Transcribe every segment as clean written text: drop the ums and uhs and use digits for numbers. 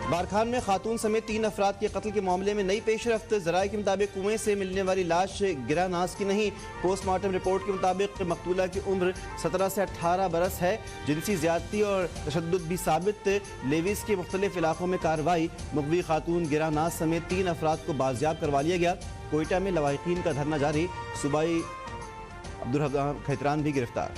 बारखान में खातून समेत 3 अफराद के कत्ल के मामले में नई पेशरफ्त। ज़राए के मुताबिक कुएं से मिलने वाली लाश गिरा नाज की नहीं। पोस्टमार्टम रिपोर्ट के मुताबिक मकतूला की उम्र 17 से 18 बरस है। जिनसी ज्यादती और तशद्दुद भी साबित। लेविस के मुख्तलिफ इलाकों में कार्रवाई। मुगवी खातून गिरा नाज समेत 3 अफराद को बाजियाब करवा लिया गया। कोयटा में लवाहिकीन का धरना जारी। सूबाई अब्दुल खैतरान भी गिरफ्तार।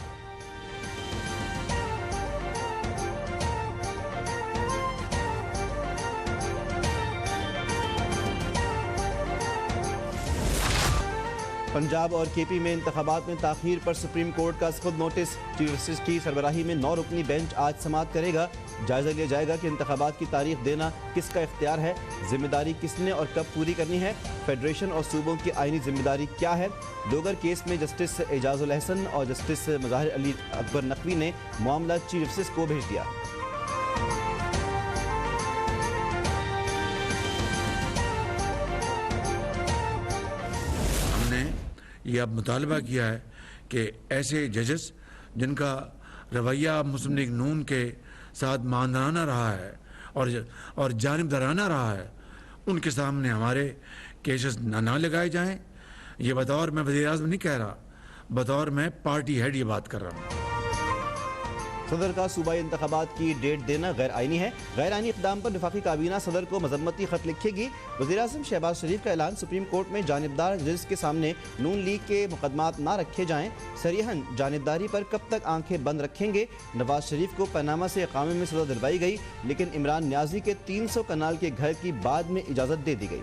पंजाब और केपी में इंतखाबात में ताखीर पर सुप्रीम कोर्ट का खुद नोटिस। चीफ जस्टिस की सरबराही में 9 रुकनी बेंच आज समाअत करेगा। जायजा लिया जाएगा कि इंतखाबात की तारीख देना किसका इख्तियार है, जिम्मेदारी किसने और कब पूरी करनी है, फेडरेशन और सूबों की आईनी जिम्मेदारी क्या है। डोगर केस में जस्टिस एजाजुल अहसन और जस्टिस मज़ाहिर अली अकबर नकवी ने मामला चीफ जस्टिस को भेज दिया। ये अब मुतालबा किया है कि ऐसे जजेस जिनका रवैया मुस्लिम लीग नून के साथ मानदाना रहा है और जानिबदाराना रहा है, उनके सामने हमारे केसेस ना लगाए जाएं। ये बतौर मैं वज़ीर आज़म नहीं कह रहा, बतौर मैं पार्टी हेड ये बात कर रहा हूँ। सदर का सूबाई इंतखाबात की डेट देना गैर आइनी है। गैर आइनी इक़दाम पर वफाकी काबीना सदर को मजम्मती खत लिखेगी। वज़ीर आज़म शहबाज शरीफ का ऐलान। सुप्रीम कोर्ट में जानिबदार जज के सामने नून लीग के मुकदमात ना रखे जाएं। सरीहन जानिबदारी पर कब तक आंखें बंद रखेंगे। नवाज शरीफ को पनामा से इकामे में सजा दिलवाई गई, लेकिन इमरान न्याजी के 300 कनाल के घर की बाद में इजाज़त दे दी गई।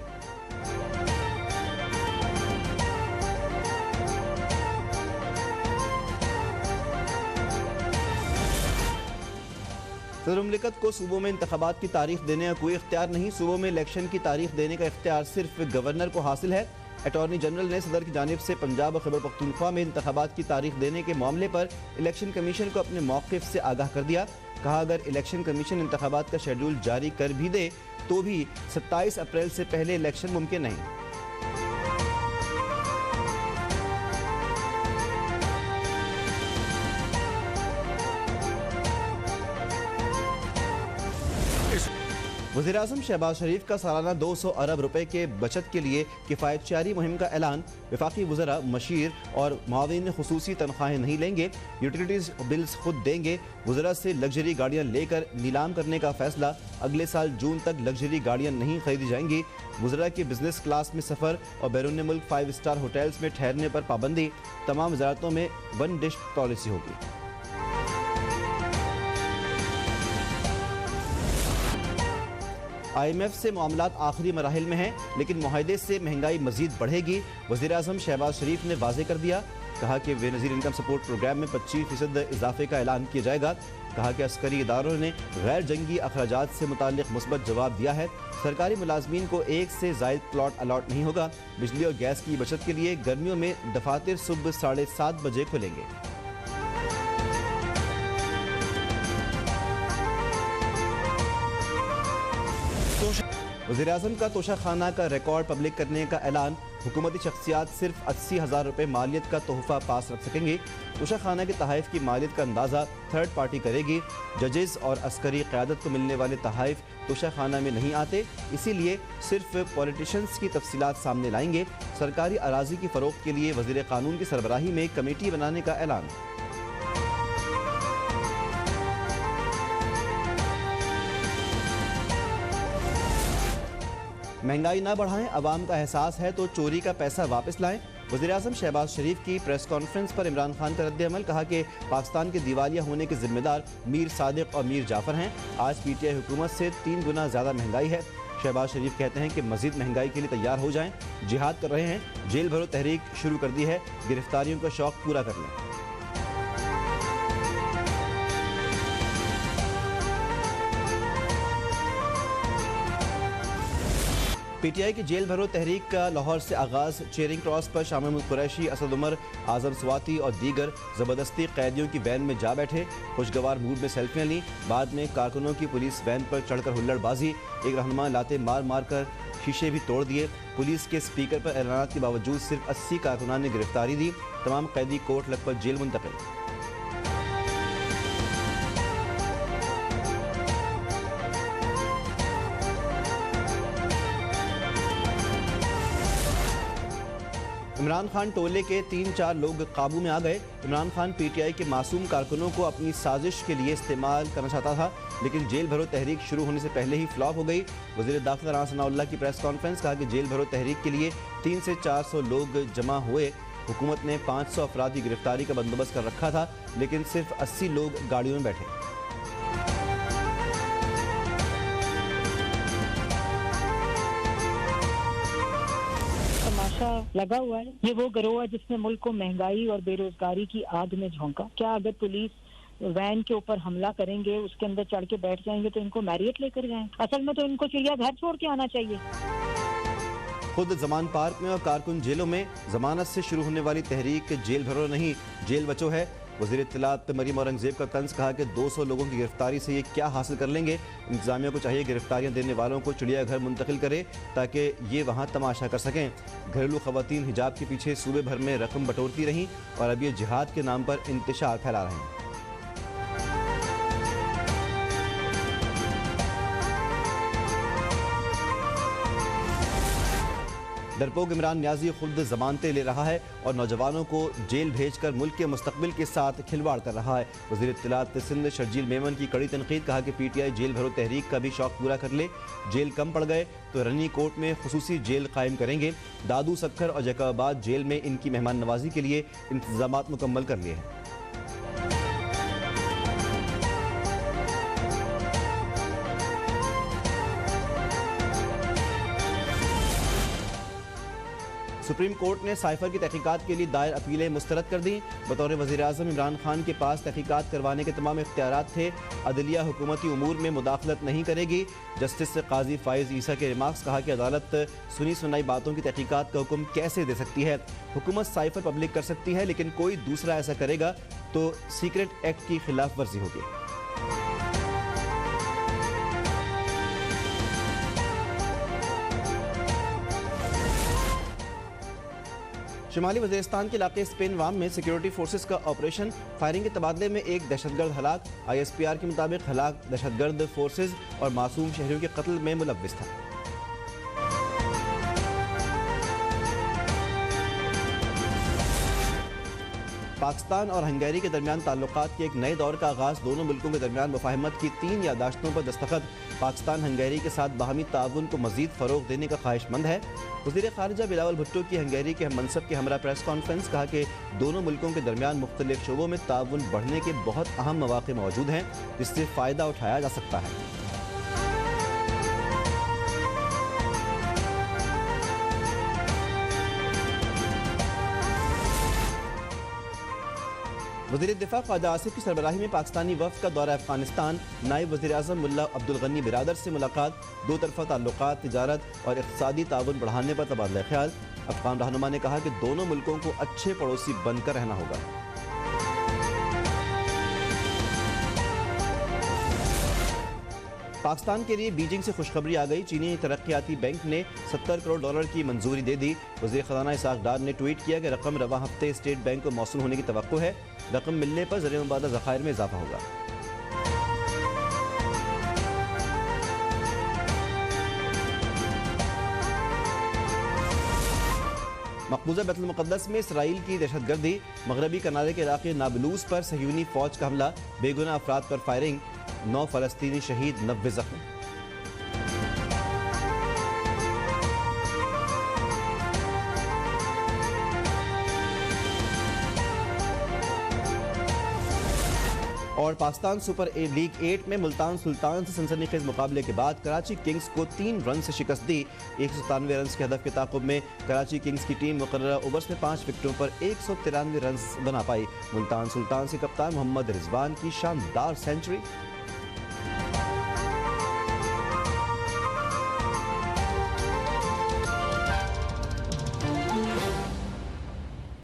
सदर मुमलिकत को सूबों में इंतखाबात की तारीख देने का कोई इख्तियार नहीं। सूबों में इलेक्शन की तारीख देने का इख्तियार सिर्फ गवर्नर को हासिल है। अटॉर्नी जनरल ने सदर की जानिब से पंजाब और खैबर पख्तूनख्वा में इंतखाबात की तारीख देने के मामले पर इलेक्शन कमीशन को अपने मौक़िफ़ से आगाह कर दिया। कहा, अगर इलेक्शन कमीशन इंतखाबात का शेड्यूल जारी कर भी दे तो भी 27 अप्रैल से पहले इलेक्शन मुमकिन नहीं। वज़ीर आज़म शहबाज शरीफ का सालाना 200 अरब रुपए के बचत के लिए किफ़ायतशारी मुहिम का ऐलान। वफाकी वज़रा, मशीर और मुआविन खुसूसी तनख्वाहें नहीं लेंगे। यूटिलिटीज़ बिल्स खुद देंगे। वज़रा से लग्जरी गाड़ियाँ लेकर नीलाम करने का फैसला। अगले साल जून तक लग्जरी गाड़ियाँ नहीं खरीदी जाएंगी। वज़रा के बिजनेस क्लास में सफ़र और बैरून मुल्क 5 स्टार होटल्स में ठहरने पर पाबंदी। तमाम वजारतों में 1 डिश पॉलिसी होगी। IMF से मामलात आखिरी मराहिल में हैं, लेकिन मुआहदे से महंगाई मजीद बढ़ेगी। वज़ीर आज़म शहबाज शरीफ ने वाज़े कर दिया। कहा कि बेनज़ीर इनकम सपोर्ट प्रोग्राम में 25% इजाफे का ऐलान किया जाएगा। कहा कि अस्करी इदारों ने गैर जंगी अखराजात से मुताल्लिक मुस्बत जवाब दिया है। सरकारी मुलाजमीन को 1 से ज़ायद प्लॉट अलॉट नहीं होगा। बिजली और गैस की बचत के लिए गर्मियों में दफातर सुबह 7:30 बजे खुलेंगे। वज़ीर-ए-आज़म का तोशा खाना का रिकॉर्ड पब्लिक करने का ऐलान। हुकूमती शख्सियात सिर्फ 80,000 रुपये मालियत का तोहफा पास रख सकेंगे। तोशा खाना के तहाइफ की मालियत का अंदाज़ा थर्ड पार्टी करेगी। जजेस और अस्करी क़यादत को मिलने वाले तहाइफ तोशा खाना में नहीं आते, इसीलिए सिर्फ पॉलिटिशियंस की तफसीलात सामने लाएंगे। सरकारी अराजी की फ़रोख्त के लिए वज़ीर क़ानून की सरबराही में कमेटी बनाने का ऐलान। महंगाई ना बढ़ाएं, अवाम का एहसास है तो चोरी का पैसा वापस लाएं। वज़ीर-ए-आज़म शहबाज शरीफ की प्रेस कॉन्फ्रेंस पर इमरान खान का रद्द-ए-अमल। कहा कि पाकिस्तान के दिवालिया होने के जिम्मेदार मीर सादिक और मीर जाफ़र हैं। आज PTI हुकूमत से 3 गुना ज़्यादा महंगाई है। शहबाज शरीफ कहते हैं कि मज़ीद महंगाई के लिए तैयार हो जाएं। जिहाद कर रहे हैं, जेल भरो तहरीक शुरू कर दी है। गिरफ्तारियों का शौक़ पूरा कर लें। PTI की जेल भरो तहरीक का लाहौर से आगाज़। चेयरिंग क्रॉस पर शामिल महमूद कुरैशी, असद उमर, आज़म स्वाति और दीगर ज़बरदस्ती कैदियों की वैन में जा बैठे। खुशगवार मूड में सेल्फियाँ ली। बाद में कारकुनों की पुलिस वैन पर चढ़कर हुल्लड़बाजी। एक रहनुमा लाते मार मार कर शीशे भी तोड़ दिए। पुलिस के स्पीकर पर ऐलानात के बावजूद सिर्फ 80 कारकुनान ने गिरफ्तारी दी। तमाम कैदी कोर्ट लखपत जेल मुंतकिल। इमरान खान टोले के 3-4 लोग काबू में आ गए। इमरान खान पीटीआई के मासूम कारकुनों को अपनी साजिश के लिए इस्तेमाल करना चाहता था, लेकिन जेल भरो तहरीक शुरू होने से पहले ही फ्लॉप हो गई। वज़ीर दाखिला राना सनाउल्लाह की प्रेस कॉन्फ्रेंस, कहा कि जेल भरो तहरीक के लिए 300 से 400 लोग जमा हुए। हुकूमत ने 500 अफराद की गिरफ्तारी का बंदोबस्त कर रखा था, लेकिन सिर्फ 80 लोग गाड़ियों में बैठे। तमाशा लगा हुआ है। ये वो गिरोह है जिसने मुल्क को महंगाई और बेरोजगारी की आग में झोंका। क्या अगर पुलिस वैन के ऊपर हमला करेंगे, उसके अंदर चढ़ के बैठ जाएंगे तो इनको मैरियट लेकर जाएं? असल में तो इनको चिड़ियाघर छोड़ के आना चाहिए। खुद जमान पार्क में और कारकुन जेलों में जमानत से शुरू होने वाली तहरीक जेल भरो नहीं, जेल बचो है। वज़ीर इत्तलात मरीम औरंगज़ेब का तंज, कहा कि 200 लोगों की गिरफ्तारी से ये क्या हासिल कर लेंगे। इंतजामिया को चाहिए गिरफ्तारियां देने वालों को चिड़ियाघर मुंतकिल करे ताकि ये वहाँ तमाशा कर सकें। घरेलू ख़वातीन हिजाब के पीछे सूबे भर में रकम बटोरती रहीं और अब ये जिहाद के नाम पर इंतशार फैला रहे हैं। डरपोक इमरान न्याजी खुद जमानतें ले रहा है और नौजवानों को जेल भेजकर मुल्क के मुस्तकबिल के साथ खिलवाड़ कर रहा है। वज़ीर इत्तलात सिंध शर्जील मेमन की कड़ी तनकीद, कहा कि पीटीआई जेल भरो तहरीक का भी शौक पूरा कर ले। जेल कम पड़ गए तो रनी कोर्ट में खुसूसी जेल कायम करेंगे। दादू सक्खर और जैकबाबाद जेल में इनकी मेहमान नवाजी के लिए इंतजामात मुकम्मल कर लिए हैं। सुप्रीम कोर्ट ने साइफर की तहकीकात के लिए दायर अपीलें मुस्तरद कर दी। बतौर वज़ीर आज़म इमरान खान के पास तहकीकात करवाने के तमाम इख्तियारात थे। अदलिया हुकूमती उमूर में मुदाखलत नहीं करेगी। जस्टिस काजी फाइज ईसा के रिमार्क्स, कहा कि अदालत सुनी सुनाई बातों की तहकीकात का हुक्म कैसे दे सकती है। हुकूमत साइफर पब्लिक कर सकती है, लेकिन कोई दूसरा ऐसा करेगा तो सीक्रेट एक्ट की खिलाफ वर्जी होगी। शुमाली वज़ीरिस्तान के इलाके स्पेन वाम में सिक्योरिटी फोर्सेस का ऑपरेशन, फायरिंग के तबादले में एक दहशतगर्द हलाक। ISPR के मुताबिक हलाक दहशतगर्द फोर्सेस और मासूम शहरियों के कत्ल में मुलव्विस था। पाकिस्तान और हंगेरी के दरमियान ताल्लुकात के एक नए दौर का आगाज़, दोनों मुल्कों के दरमियान मुफाहमत की 3 यादाश्तों पर दस्तखत। पाकिस्तान हंगेरी के साथ बाहमी ताउन को मज़ीद फ़रोग़ देने का ख्वाहिशमंद है। वज़ीर ख़ारिजा बिलावल भुट्टो की हंगेरी के मनसब के हमरा प्रेस कॉन्फ्रेंस, कहा कि दोनों मुल्कों के दरमियान मुख्तलिफ शोबों में ताउन बढ़ने के बहुत अहम मौक़े मौजूद हैं जिससे फ़ायदा उठाया जा सकता है। वज़ीर दिफ़ा ख्वाजा आसिफ की सरबराही में पाकिस्तानी वफ़द का दौरा अफ़गानिस्तान। नायब वज़ीर आज़म मुल्ला अब्दुल गनी बिरादर से मुलाकात। दो तरफ़ा ताल्लुकात, तिजारत और इक़्तिसादी ताउन बढ़ाने पर तबादला ख्याल। अफ़गान रहनुमा ने कहा कि दोनों मुल्कों को अच्छे पड़ोसी बनकर रहना होगा। पाकिस्तान के लिए बीजिंग से खुशखबरी आ गई। चीनी तरक्याती बैंक ने $70 करोड़ की मंजूरी दे दी। वज़ीर ख़ज़ाना इसाक डार ने ट्वीट किया कि रकम रवा हफ्ते स्टेट बैंक को मौसूल होने की तवक्को है। रकम मिलने पर ज़रिए मुबादला ज़खायर में इजाफा होगा। मकबूजा बैतुल मुक़द्दस में इसराइल की दहशतगर्दी। मगरबी किनारे के इलाके नाबलूस पर सहयूनी फ़ौज का हमला, बेगुनाह अफराद पर फायरिंग, 9 फ़लस्तीनी शहीद, 90 ज़ख्मी। और पाकिस्तान सुपर लीग 8 में मुल्तान सुल्तान से सनसनीखेज मुकाबले के बाद कराची किंग्स को 3 रन से शिकस्त दी। 197 रन के हदफ के ताक़ुब में कराची किंग्स की टीम मुकर्ररा ओवर्स में 5 विकेटों पर 193 रन बना पाई। मुल्तान सुल्तान से कप्तान मोहम्मद रिजवान की शानदार सेंचुरी।